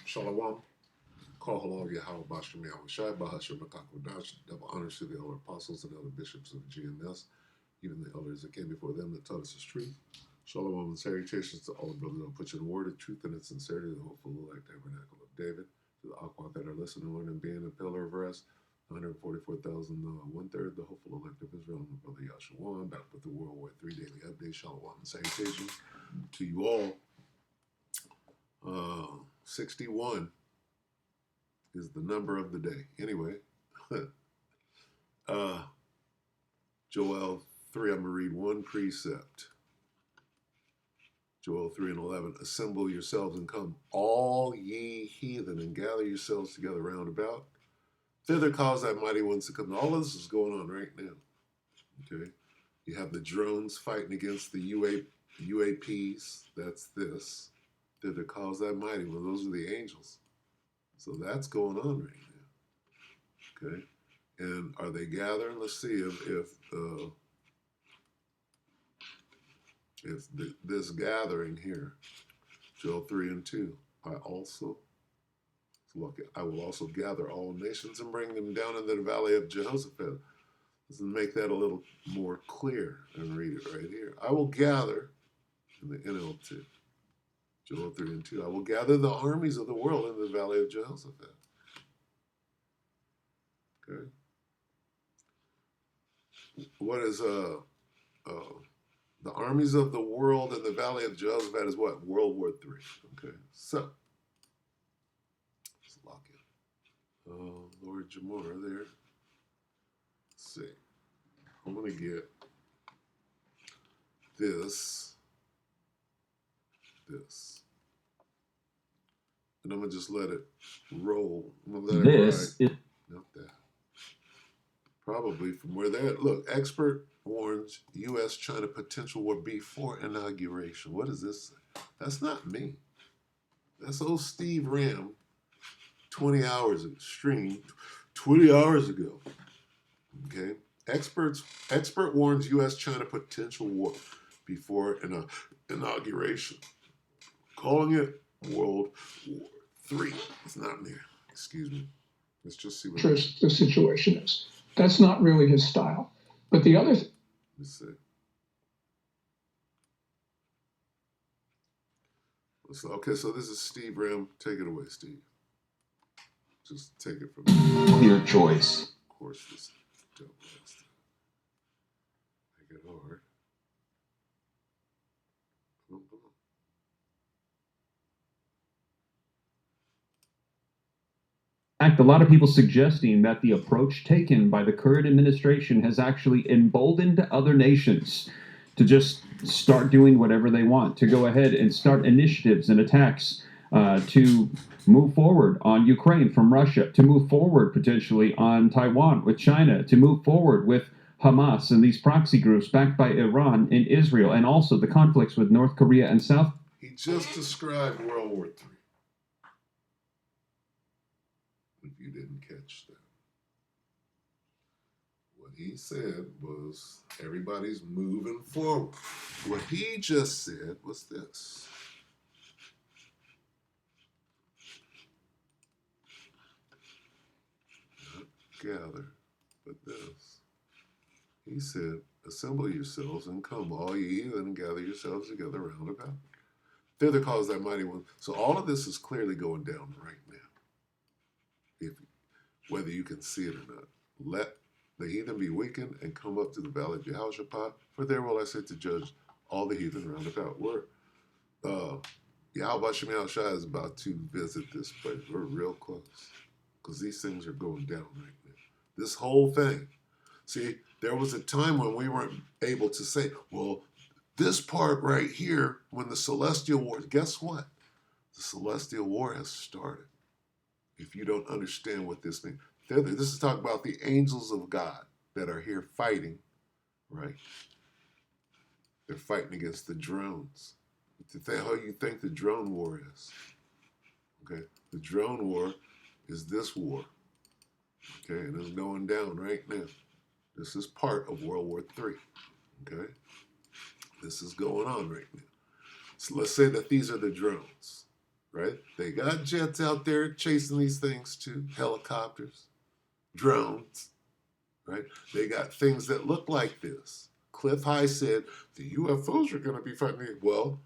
Shalom. Call halal Yahweh Bashim Yahweh Shai Bahashim Makakodash. Double honors to the elder apostles and elder bishops of GMS, even the elders that came before them that taught us the truth. Shalom and salutations to all the brothers who put you in the word of truth and its sincerity, the hopeful elect tabernacle of David, to the Aqua that are listening, learning, being a pillar of rest. 144,000, one-third, the hopeful elect of Israel, and brother Yahshua, back with the WW3 Daily Update. Shalom and salutations to you all. 61 is the number of the day. Anyway, Joel 3, I'm going to read one precept. Joel 3 and 11, assemble yourselves and come, all ye heathen, and gather yourselves together round about. Thither cause thy mighty ones to come. All of this is going on right now. Okay, you have the drones fighting against the UAPs. That's this. Thither cause thy mighty ones. Those are the angels. So that's going on right now. Okay, and are they gathering? Let's see if this gathering here, Joel 3 and 2, I will also gather all nations and bring them down into the valley of Jehoshaphat. Let's make that a little more clear and read it right here. I will gather, in the NLT, Joel 3 and 2, I will gather the armies of the world in the valley of Jehoshaphat. Okay. What is the armies of the world in the valley of Jehoshaphat is what? World War III. Okay. So, let's lock in. Lord Jamora there. Let's see. I'm going to get this. And I'm going to just let it roll. I'm going to let it ride. Not that. Probably from where they're at. Look, expert warns U.S.-China potential war before inauguration. What does this say? That's not me. That's old Steve Ram, 20 hours of stream, 20 hours ago. Okay? Expert warns U.S.-China potential war before inauguration. Calling it World War III. It's not there. Excuse me. Let's just see what the situation is. That's not really his style. But the other... Let's see. Okay, so this is Steve Ram. Take it away, Steve. Just take it from me. Your choice. Of course, this dope has to make it hard. In fact, a lot of people suggesting that the approach taken by the current administration has actually emboldened other nations to just start doing whatever they want, to go ahead and start initiatives and attacks, to move forward on Ukraine from Russia, to move forward potentially on Taiwan with China, to move forward with Hamas and these proxy groups backed by Iran and Israel, and also the conflicts with North Korea and South. He just described World War III. If you didn't catch that. What he said was everybody's moving forward. What he just said was this. Not gather, but this. He said, assemble yourselves and come, all ye heathen, and gather yourselves together round about. Thither cause thy mighty one. So all of this is clearly going down right now. Whether you can see it or not. Let the heathen be weakened and come up to the valley of Jehoshaphat, for there will I sit to judge all the heathen round about. Yahweh Shem Shai is about to visit this place. We're real close, because these things are going down right now. This whole thing. See, there was a time when we weren't able to say, well, this part right here, when the celestial war, guess what? The celestial war has started. If you don't understand what this means. This is talking about the angels of God that are here fighting, right? They're fighting against the drones. How you think the drone war is. Okay? The drone war is this war. Okay? And it's going down right now. This is part of World War III. Okay? This is going on right now. So let's say that these are the drones. right? They got jets out there chasing these things too, helicopters, drones, right? They got things that look like this. Cliff High said the UFOs are going to be fighting. Well,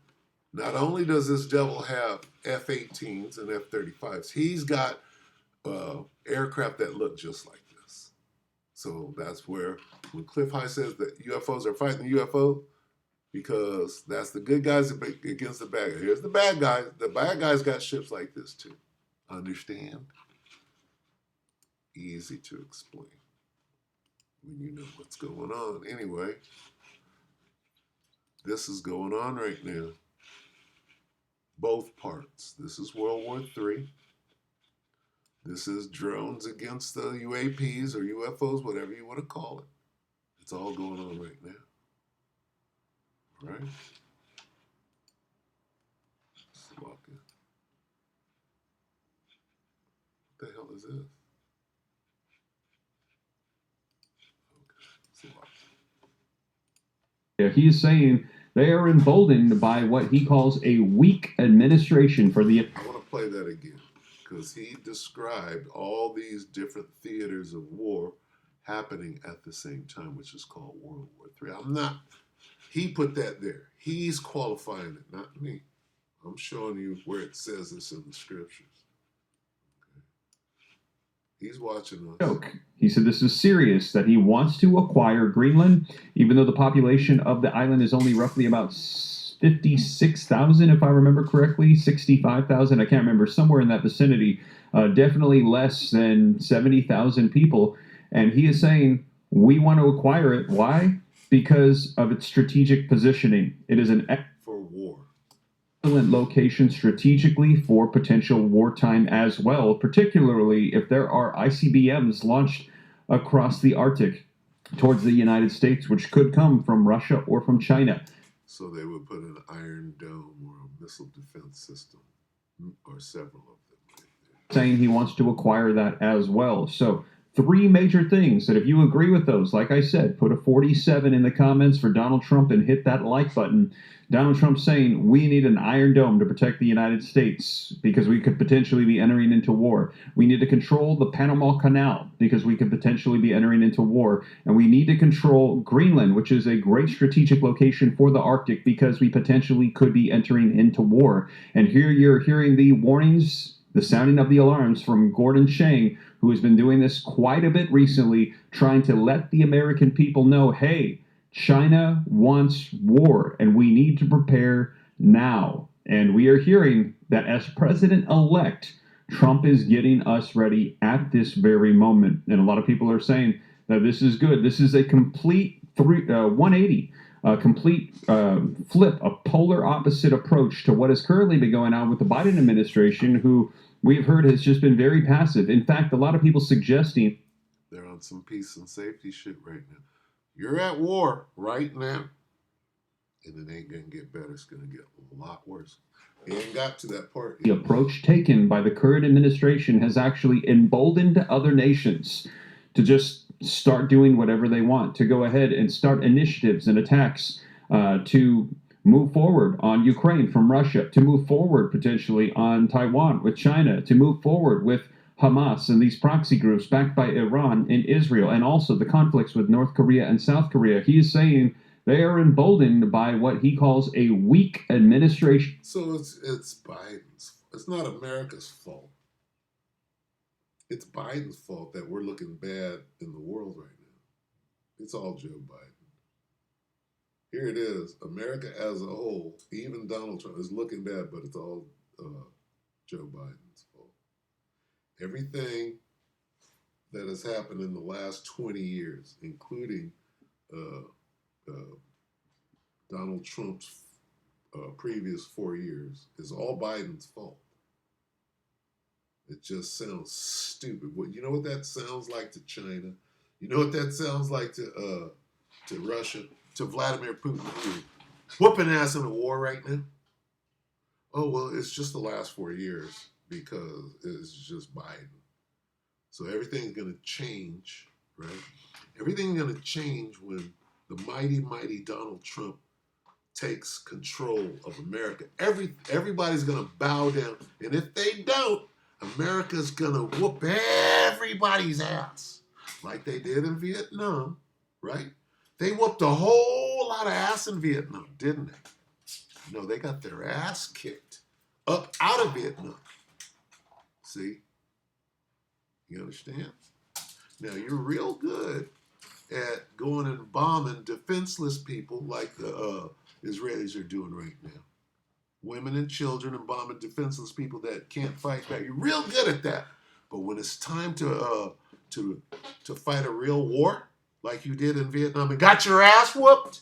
not only does this devil have F-18s and F-35s, he's got aircraft that look just like this. So that's where when Cliff High says that UFOs are fighting the UFO, because that's the good guys against the bad guys. Here's the bad guys. The bad guys got ships like this too. Understand? Easy to explain when you know what's going on. Anyway, this is going on right now. Both parts. This is World War III. This is drones against the UAPs or UFOs, whatever you want to call it. It's all going on right now. Right? Let's walk in. What the hell is this? Yeah, he is saying they are emboldened by what he calls a weak administration for the. I want to play that again because he described all these different theaters of war happening at the same time, which is called World War III. I'm not, he put that there. He's qualifying it, not me. I'm showing you where it says this in the scriptures. Okay. He's watching us. Joke. He said this is serious, that he wants to acquire Greenland, even though the population of the island is only roughly about 56,000, if I remember correctly, 65,000. I can't remember, somewhere in that vicinity. Definitely less than 70,000 people. And he is saying, we want to acquire it. Why? Because of its strategic positioning. It is an for war. Excellent location strategically for potential wartime as well, particularly if there are ICBMs launched across the Arctic towards the United States, which could come from Russia or from China. So they would put an Iron Dome or a missile defense system, or several of them right there. Saying he wants to acquire that as well. So 3 major things that if you agree with those, like I said, put a 47 in the comments for Donald Trump and hit that like button. Donald Trump saying we need an Iron Dome to protect the United States because we could potentially be entering into war. We need to control the Panama Canal because we could potentially be entering into war. And we need to control Greenland, which is a great strategic location for the Arctic because we potentially could be entering into war. And here you're hearing the warnings, the sounding of the alarms from Gordon Chang, who has been doing this quite a bit recently, trying to let the American people know, hey, China wants war, and we need to prepare now. And we are hearing that as president-elect, Trump is getting us ready at this very moment. And a lot of people are saying that this is good. This is a complete 180, a complete flip, a polar opposite approach to what has currently been going on with the Biden administration, who we've heard has just been very passive. In fact, a lot of people suggesting they're on some peace and safety shit right now. You're at war right now, and it ain't gonna get better. It's gonna get a lot worse. It ain't got to that part yet. The approach taken by the current administration has actually emboldened other nations to just start doing whatever they want, to go ahead and start initiatives and attacks, to move forward on Ukraine from Russia, to move forward potentially on Taiwan with China, to move forward with Hamas and these proxy groups backed by Iran and Israel, and also the conflicts with North Korea and South Korea. He is saying they are emboldened by what he calls a weak administration. So it's Biden's. It's not America's fault. It's Biden's fault that we're looking bad in the world right now. It's all Joe Biden. Here it is. America as a whole, even Donald Trump, is looking bad, but it's all Joe Biden's fault. Everything that has happened in the last 20 years, including Donald Trump's previous 4 years, is all Biden's fault. It just sounds stupid. You know what that sounds like to China? You know what that sounds like to Russia, to Vladimir Putin, whooping ass in a war right now? Oh, well, it's just the last 4 years because it's just Biden. So everything's going to change, right? Everything's going to change when the mighty, mighty Donald Trump takes control of America, everybody's gonna bow down. And if they don't, America's gonna whoop everybody's ass. Like they did in Vietnam, right? They whooped a whole lot of ass in Vietnam, didn't they? No, they got their ass kicked up out of Vietnam. See? You understand? Now you're real good at going and bombing defenseless people like the Israelis are doing right now. Women and children and bombing defenseless people that can't fight back. You're real good at that. But when it's time to fight a real war, like you did in Vietnam and got your ass whooped,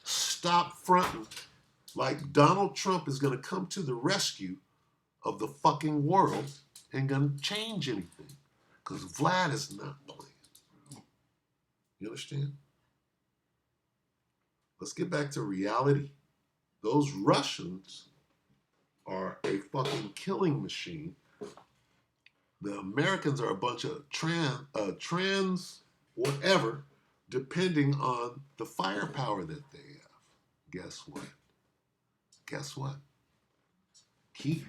stop fronting like Donald Trump is going to come to the rescue of the fucking world and going to change anything. Because Vlad is not playing. You understand? Let's get back to reality. Those Russians are a fucking killing machine. The Americans are a bunch of trans whatever, depending on the firepower that they have. Guess what? Guess what? Keep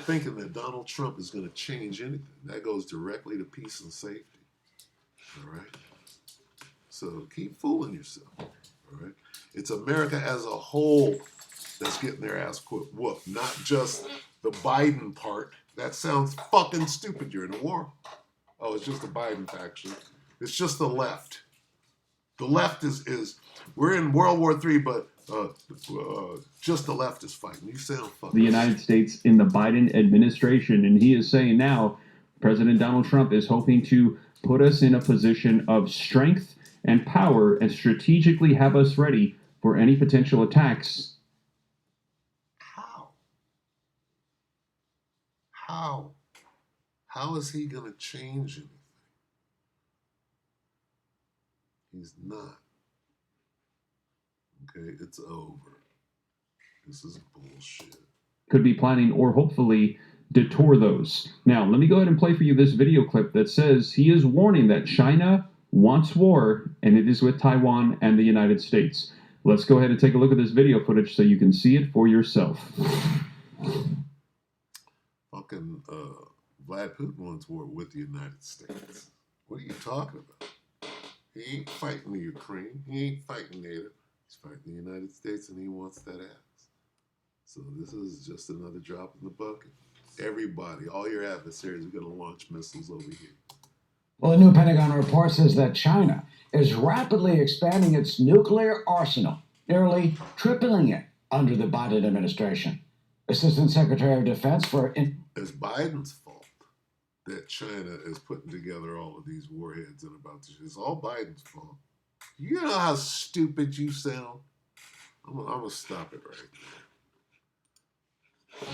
thinking that Donald Trump is going to change anything. That goes directly to peace and safety. All right? So keep fooling yourself. All right? It's America as a whole that's getting their ass whooped, not just the Biden part. That sounds fucking stupid. You're in a war. Oh, it's just the Biden faction. It's just the left. The left is we're in World War III, but just the left is fighting. You sound fucking The United States in the Biden administration, and he is saying now President Donald Trump is hoping to put us in a position of strength and power and strategically have us ready for any potential attacks. How? How? How is he going to change anything? He's not. Okay, it's over. This is bullshit. Could be planning or hopefully detour those. Now, let me go ahead and play for you this video clip that says he is warning that China wants war, and it is with Taiwan and the United States. Let's go ahead and take a look at this video footage so you can see it for yourself. Fucking Vlad Putin wants war with the United States. What are you talking about? He ain't fighting the Ukraine. He ain't fighting NATO. He's fighting the United States, and he wants that ass. So this is just another drop in the bucket. Everybody, all your adversaries are going to launch missiles over here. Well, a new Pentagon report says that China is rapidly expanding its nuclear arsenal, nearly tripling it under the Biden administration. Assistant Secretary of Defense for... It's Biden's fault that China is putting together all of these warheads and about to... It's all Biden's fault. You know how stupid you sound? I'm going to stop it right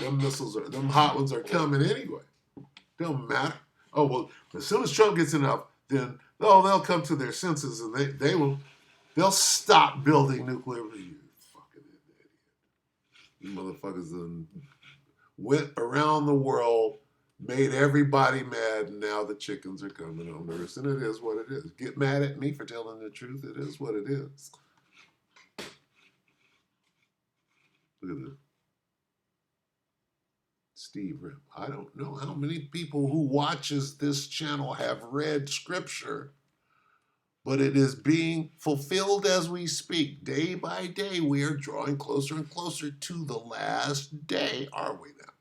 now. Them missiles are... Them hot ones are coming anyway. Don't matter. Oh, well, as soon as Trump gets enough, then they'll come to their senses and they'll stop building nuclear. You fucking idiot. You motherfuckers went around the world, made everybody mad, and now the chickens are coming home to roost. And it is what it is. Get mad at me for telling the truth. It is what it is. Look at this. Steve Rim. I don't know how many people who watches this channel have read scripture, but it is being fulfilled as we speak. Day by day, we are drawing closer and closer to the last day, are we now?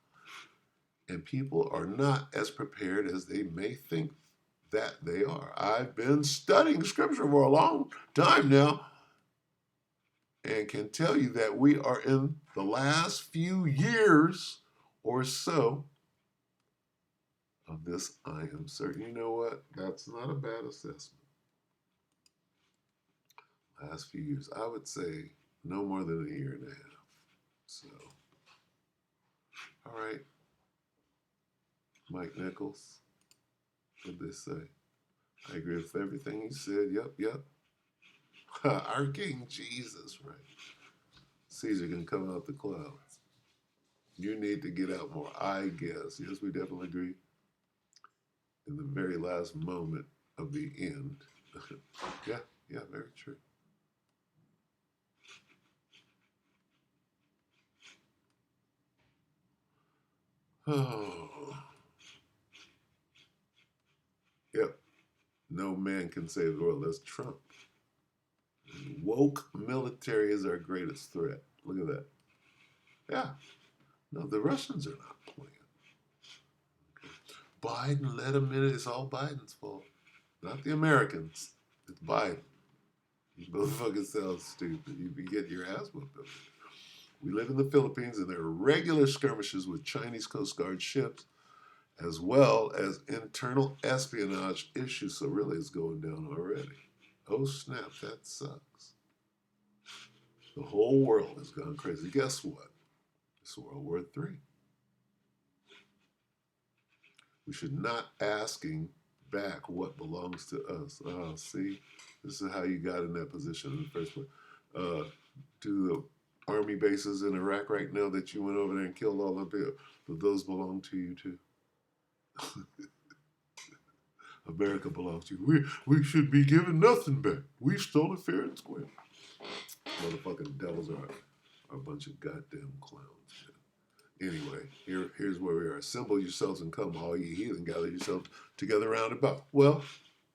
And people are not as prepared as they may think that they are. I've been studying scripture for a long time now and can tell you that we are in the last few years or so of this. I am certain. You know what? That's not a bad assessment. Last few years, I would say no more than a year and a half. So, all right, Mike Nichols, what did they say? I agree with everything he said. Yep. Our King Jesus, right? Caesar can come out the clouds. You need to get out more, I guess. Yes, we definitely agree. In the very last moment of the end. Yeah, very true. Oh, yep. No man can save the world. That's Trump. Woke military is our greatest threat. Look at that. Yeah. No, the Russians are not playing. Biden let him in. It's all Biden's fault. Not the Americans. It's Biden. You motherfuckers sound stupid. You be getting your ass whooped. We live in the Philippines, and there are regular skirmishes with Chinese Coast Guard ships, as well as internal espionage issues. So really, it's going down already. Oh snap! That sucks. The whole world has gone crazy. Guess what? It's World War III. We should not asking back what belongs to us. See, this is how you got in that position in the first place. Do the army bases in Iraq right now that you went over there and killed all of them, do those belong to you too? America belongs to you. We should be given nothing back. We stole it fair and square. Motherfucking devils are a bunch of goddamn clowns. Man. Anyway, here's where we are. Assemble yourselves and come, all ye heathen, gather yourselves together round about. Well,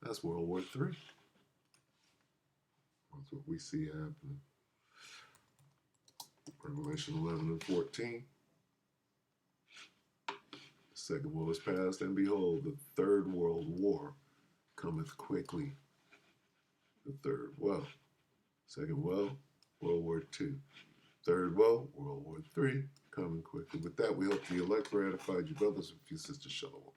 that's World War III. That's what we see happening. Revelation 11 and 14. The second woe is past, and behold, the third world war cometh quickly. The third woe. Second woe, World War II. Third woe, World War III, coming quickly. With that, we hope the elect were edified, you brothers and your sisters. Shalom.